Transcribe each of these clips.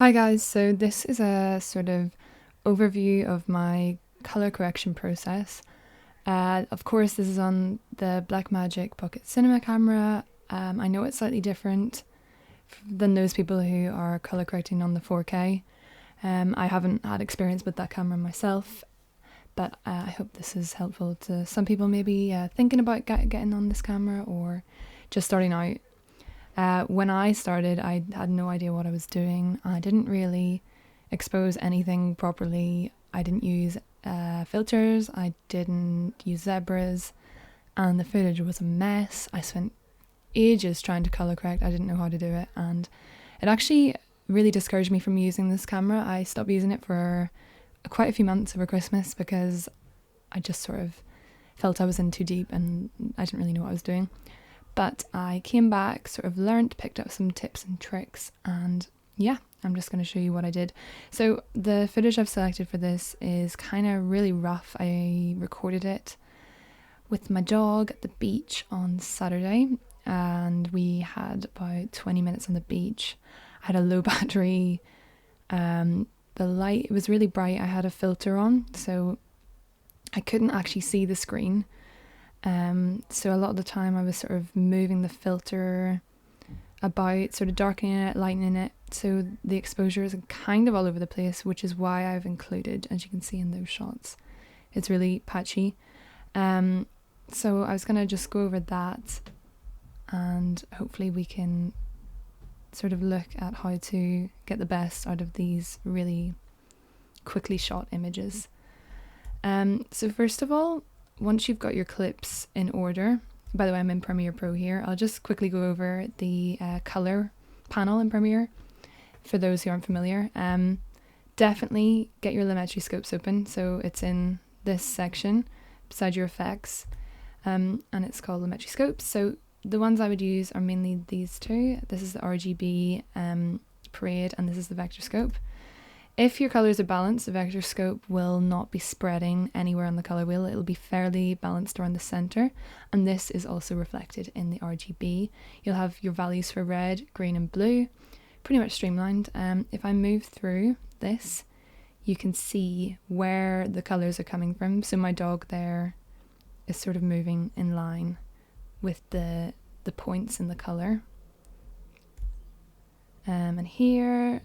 Hi guys, so this is a sort of overview of my color correction process. Of course, this is on the Blackmagic Pocket Cinema camera. I know it's slightly different than those people who are color correcting on the 4K. I haven't had experience with that camera myself, but I hope this is helpful to some people maybe thinking about getting on this camera or just starting out. When I started, I had no idea what I was doing. I didn't really expose anything properly. I didn't use filters. I didn't use zebras, and the footage was a mess. I spent ages trying to color correct. I didn't know how to do it, and it actually really discouraged me from using this camera. I stopped using it for quite a few months over Christmas because I just sort of felt I was in too deep and I didn't really know what I was doing. But I came back, sort of learnt, picked up some tips and tricks, and yeah, I'm just going to show you what I did. So the footage I've selected for this is kind of really rough. I recorded it with my dog at the beach on Saturday, and we had about 20 minutes on the beach. I had a low battery. The light, it was really bright. I had a filter on, so I couldn't actually see the screen. So a lot of the time I was sort of moving the filter about, sort of darkening it, lightening it, so the exposure is kind of all over the place, which is why I've included, as you can see in those shots, it's really patchy. So I was going to just go over that, and hopefully we can sort of look at how to get the best out of these really quickly shot images. So first of all, once you've got your clips in order, by the way, I'm in Premiere Pro here, I'll just quickly go over the color panel in Premiere for those who aren't familiar. Definitely get your Lumetri scopes open, so it's in this section beside your effects, and it's called Lumetri scopes. So the ones I would use are mainly these two. This is the RGB Parade, and this is the vector scope. If your colours are balanced, the vector scope will not be spreading anywhere on the colour wheel. It'll be fairly balanced around the centre, and this is also reflected in the RGB. You'll have your values for red, green and blue, pretty much streamlined. If I move through this, you can see where the colours are coming from. So my dog there is sort of moving in line with the points in the colour. And here,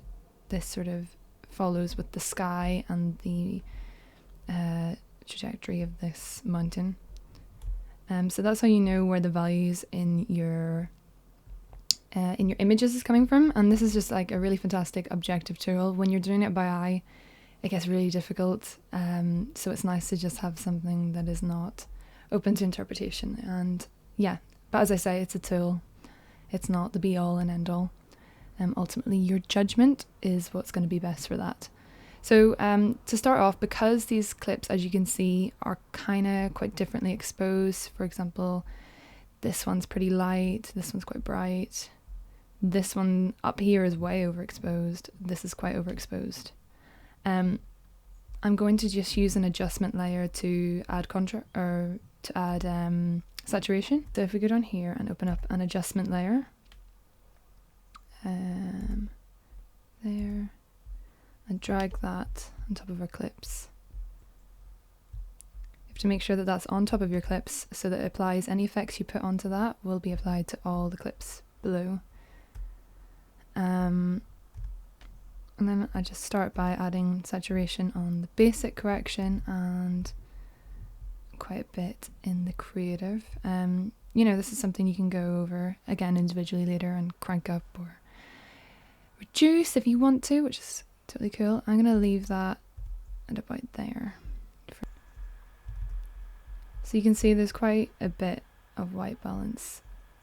this sort of follows with the sky and the trajectory of this mountain. So that's how you know where the values in your images is coming from. And this is just like a really fantastic objective tool. When you're doing it by eye, it gets really difficult. So it's nice to just have something that is not open to interpretation. And yeah, but as I say, it's a tool. It's not the be all and end all. Ultimately, your judgment is what's going to be best for that. So to start off, because these clips, as you can see, are kind of quite differently exposed. For example, this one's pretty light, this one's quite bright. This one up here is way overexposed. This is quite overexposed. I'm going to just use an adjustment layer to add saturation. So if we go down here and open up an adjustment layer, there, and drag that on top of our clips. You have to make sure that that's on top of your clips so that it applies any effects you put onto that will be applied to all the clips below. And then I just start by adding saturation on the basic correction and quite a bit in the creative. You know, this is something you can go over again individually later and crank up or reduce if you want to, which is totally cool. I'm going to leave that at about there. So you can see there's quite a bit of white balance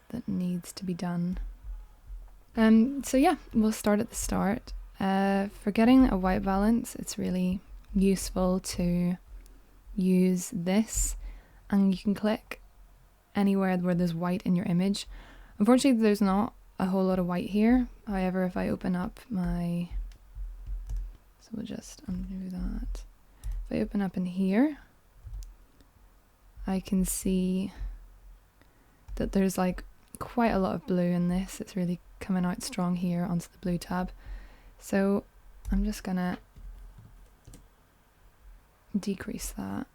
that needs to be done. So yeah, we'll start at the start. For getting a white balance, it's really useful to use this, and you can click anywhere where there's white in your image. Unfortunately, there's not a whole lot of white here. However, if I open up my, so we'll just undo that. If I open up in here, I can see that there's like quite a lot of blue in this. It's really coming out strong here onto the blue tab. So I'm just gonna decrease that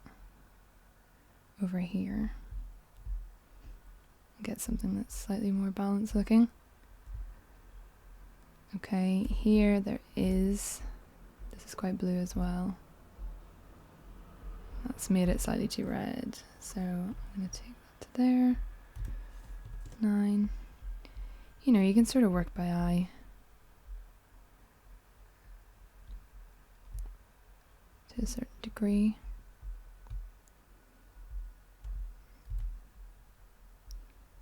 over here. Get something that's slightly more balanced looking. Okay, here there is, this is quite blue as well. That's made it slightly too red. So I'm gonna take that to there. 9. You know, you can sort of work by eye. To a certain degree.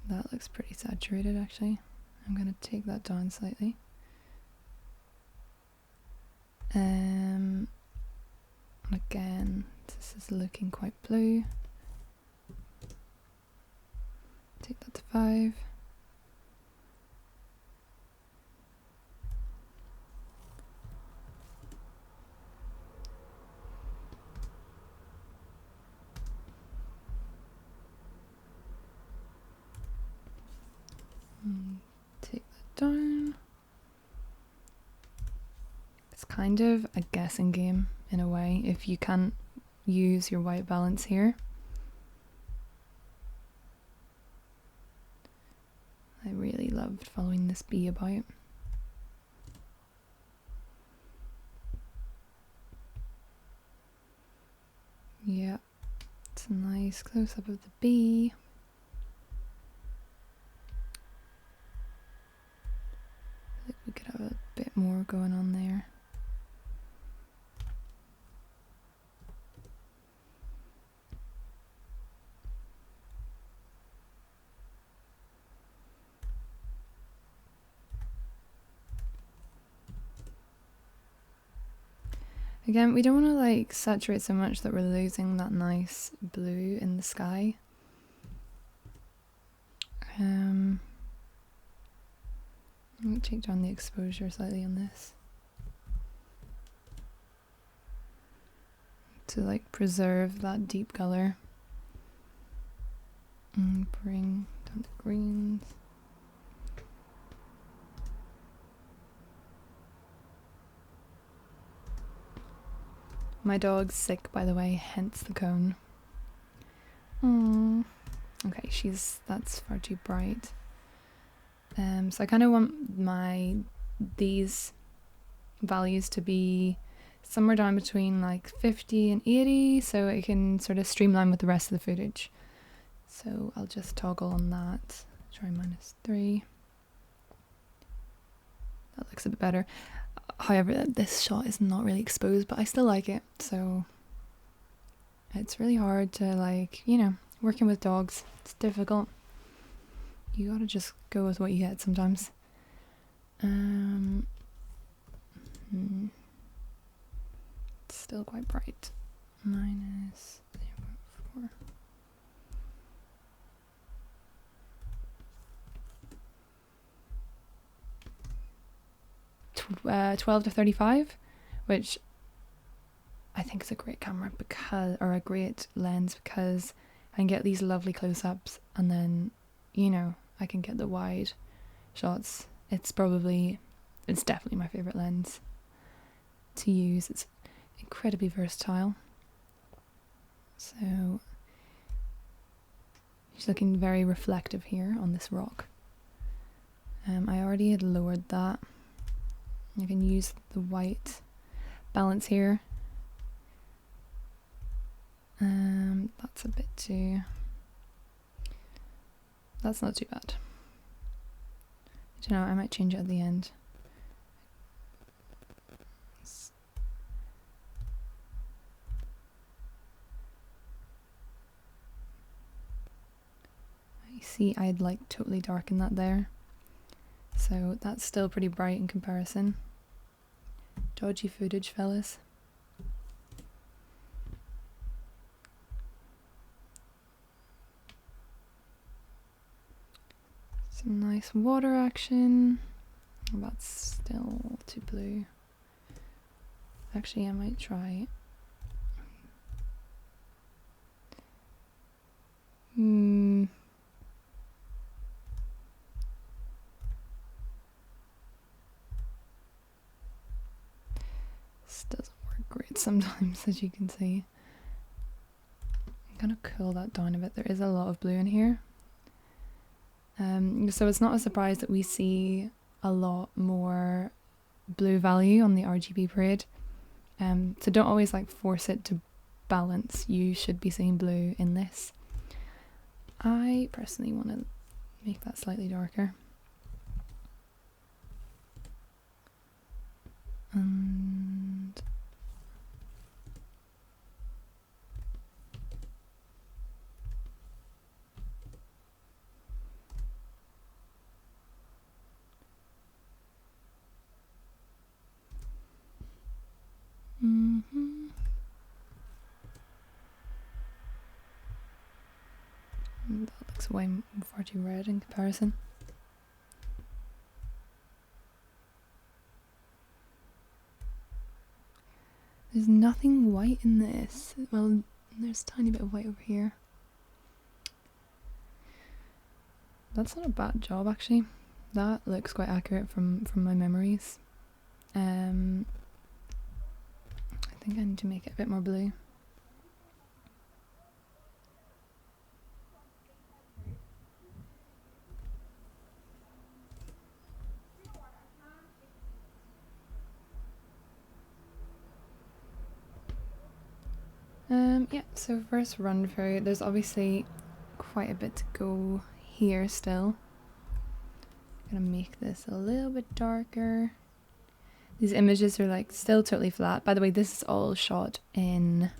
That looks pretty saturated actually. I'm gonna take that down slightly. Again, this is looking quite blue. Take that to 5. Take that down. It's kind of a guessing game in a way if you can't use your white balance here. I really loved following this bee about. Yeah, it's a nice close-up of the bee. I think we could have a bit more going on there. Again, we don't want to like saturate so much that we're losing that nice blue in the sky. I'm going to take down the exposure slightly on this to like preserve that deep color and bring down the greens. My dog's sick, by the way, hence the cone. Okay, that's far too bright. So I kind of want these values to be somewhere down between like 50 and 80, so it can sort of streamline with the rest of the footage. So I'll just toggle on that. Try -3. That looks a bit better. However, this shot is not really exposed, but I still like it, so it's really hard to, like, you know, working with dogs, it's difficult. You gotta just go with what you get sometimes. It's still quite bright. -0.4. 12 to 35, which I think is a great camera or a great lens because I can get these lovely close-ups and then, you know, I can get the wide shots. It's definitely my favorite lens to use. It's incredibly versatile. So she's looking very reflective here on this rock. I already had lowered that. I can use the white balance here. That's a bit too... That's not too bad. Do you know, I might change it at the end. You see, I'd like totally darken that there. So that's still pretty bright in comparison. Dodgy footage, fellas. Some nice water action. That's still too blue. Actually, I might try. sometimes, as you can see. I'm gonna cool that down a bit. There is a lot of blue in here. So it's not a surprise that we see a lot more blue value on the RGB parade. So don't always like force it to balance. You should be seeing blue in this. I personally want to make that slightly darker. And that looks way far too red in comparison. There's nothing white in this. Well, there's a tiny bit of white over here. That's not a bad job actually. That looks quite accurate from my memories. I think I need to make it a bit more blue. Yeah, so first run through, there's obviously quite a bit to go here still. I'm gonna make this a little bit darker. These images are like still totally flat. By the way, this is all shot in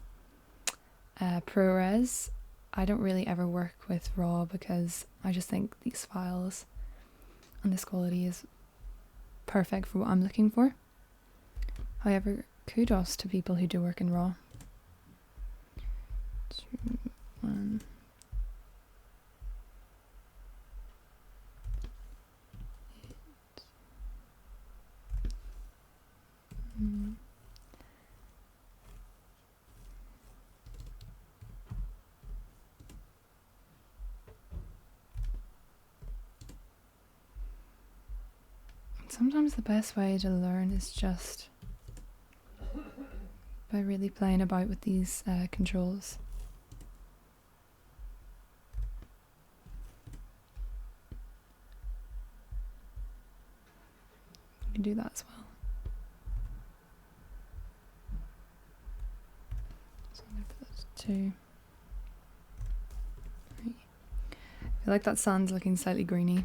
ProRes. I don't really ever work with RAW because I just think these files and this quality is perfect for what I'm looking for. However, kudos to people who do work in RAW. 2, 1. Sometimes the best way to learn is just by really playing about with these controls. You can do that as well. So I'm going to put that to 2. 3. I feel like that sun's looking slightly greeny.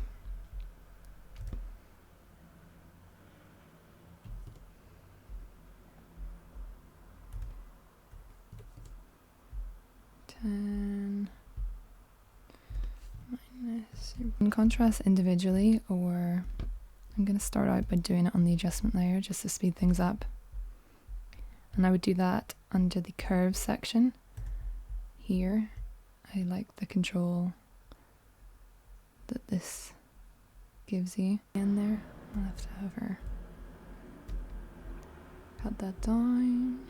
10 minus. You can contrast individually, or I'm going to start out by doing it on the adjustment layer just to speed things up. And I would do that under the curve section here. I like the control that this gives you. In there, I'll have to have her cut that down.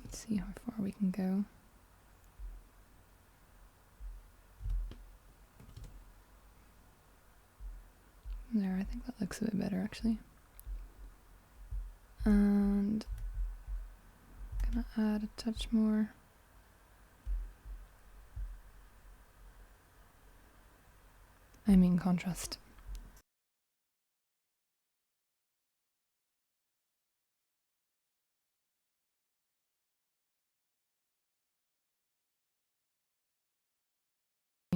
Let's see how far we can go. There, I think that looks a bit better actually. And I'm gonna add a touch more. I mean contrast.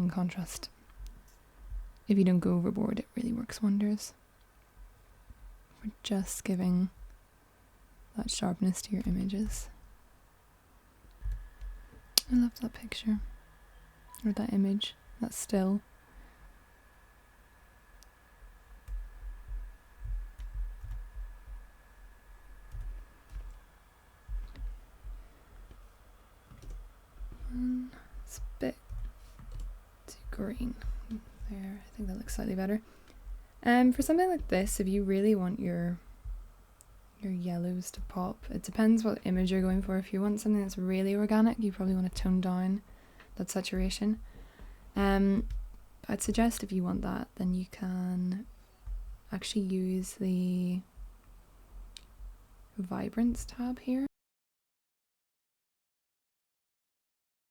Contrast. If you don't go overboard, it really works wonders. We're just giving that sharpness to your images. I love that picture, or that image, that still. It's a bit too green. There, I think that looks slightly better. For something like this, if you really want your your yellows to pop. It depends what image you're going for. If you want something that's really organic, you probably want to tone down that saturation. I'd suggest if you want that, then you can actually use the Vibrance tab here.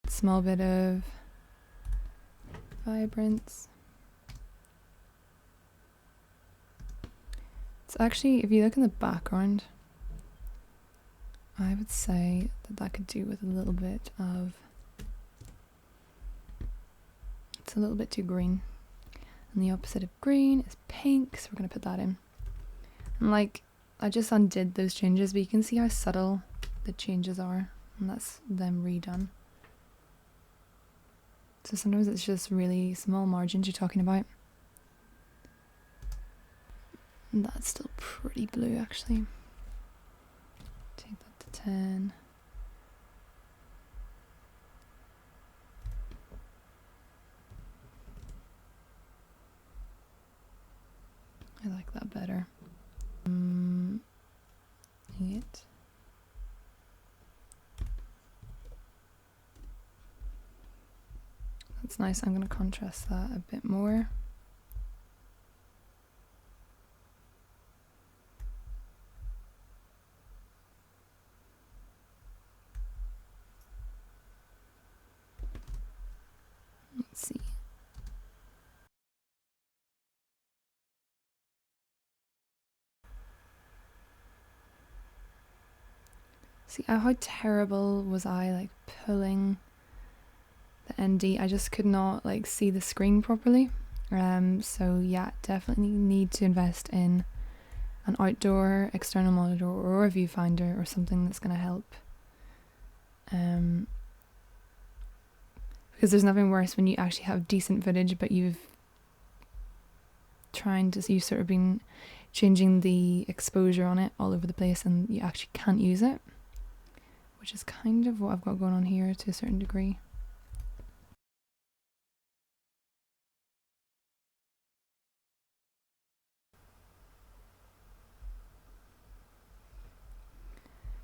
Small bit of vibrance. It's actually, if you look in the background, I would say that could do with a little bit of, it's a little bit too green. And the opposite of green is pink, so we're going to put that in. And like, I just undid those changes, but you can see how subtle the changes are, and that's them redone. So sometimes it's just really small margins you're talking about. And that's still pretty blue actually. Take that to 10. I like that better. 8. That's nice. I'm going to contrast that a bit more. Let's see. See how terrible was I like pulling the ND. I just could not like see the screen properly. So yeah, definitely need to invest in an outdoor external monitor or a viewfinder or something that's going to help. Because there's nothing worse when you actually have decent footage, but you've sort of been changing the exposure on it all over the place and you actually can't use it, which is kind of what I've got going on here to a certain degree.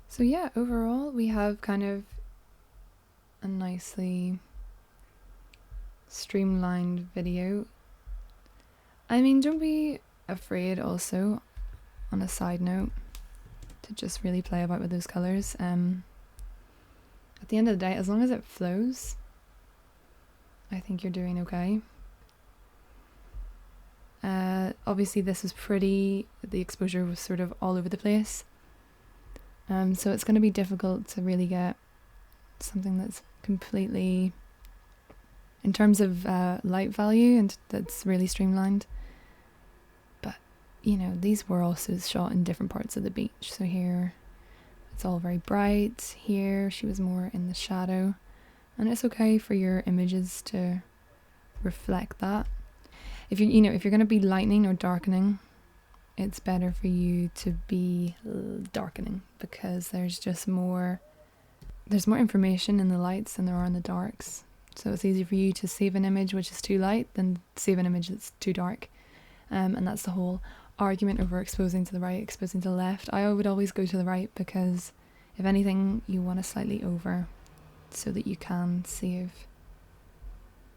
So yeah, overall we have kind of a nicely streamlined video. I mean, don't be afraid also, on a side note, to just really play about with those colours. At the end of the day, as long as it flows, I think you're doing okay. Obviously this was the exposure was sort of all over the place. So it's going to be difficult to really get something that's completely, in terms of light value, and that's really streamlined. But, you know, these were also shot in different parts of the beach. So here it's all very bright. Here she was more in the shadow. And it's okay for your images to reflect that. If you're going to be lightening or darkening, it's better for you to be darkening, because there's more information in the lights than there are in the darks. So it's easy for you to save an image which is too light than save an image that's too dark. And that's the whole argument over exposing to the right, exposing to the left. I would always go to the right, because if anything, you want to slightly over so that you can save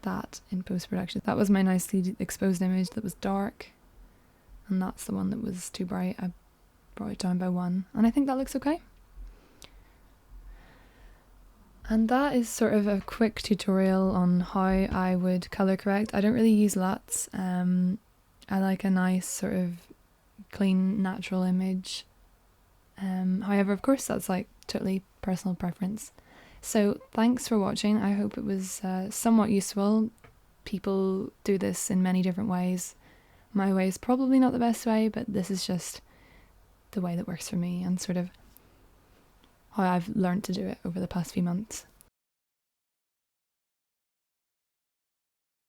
that in post-production. That was my nicely exposed image that was dark, and that's the one that was too bright. I brought it down by 1, and I think that looks okay. And that is sort of a quick tutorial on how I would colour correct. I don't really use LUTs. I like a nice sort of clean, natural image. However, of course, that's like totally personal preference. So thanks for watching. I hope it was somewhat useful. People do this in many different ways. My way is probably not the best way, but this is just the way that works for me, and sort of how I've learned to do it over the past few months.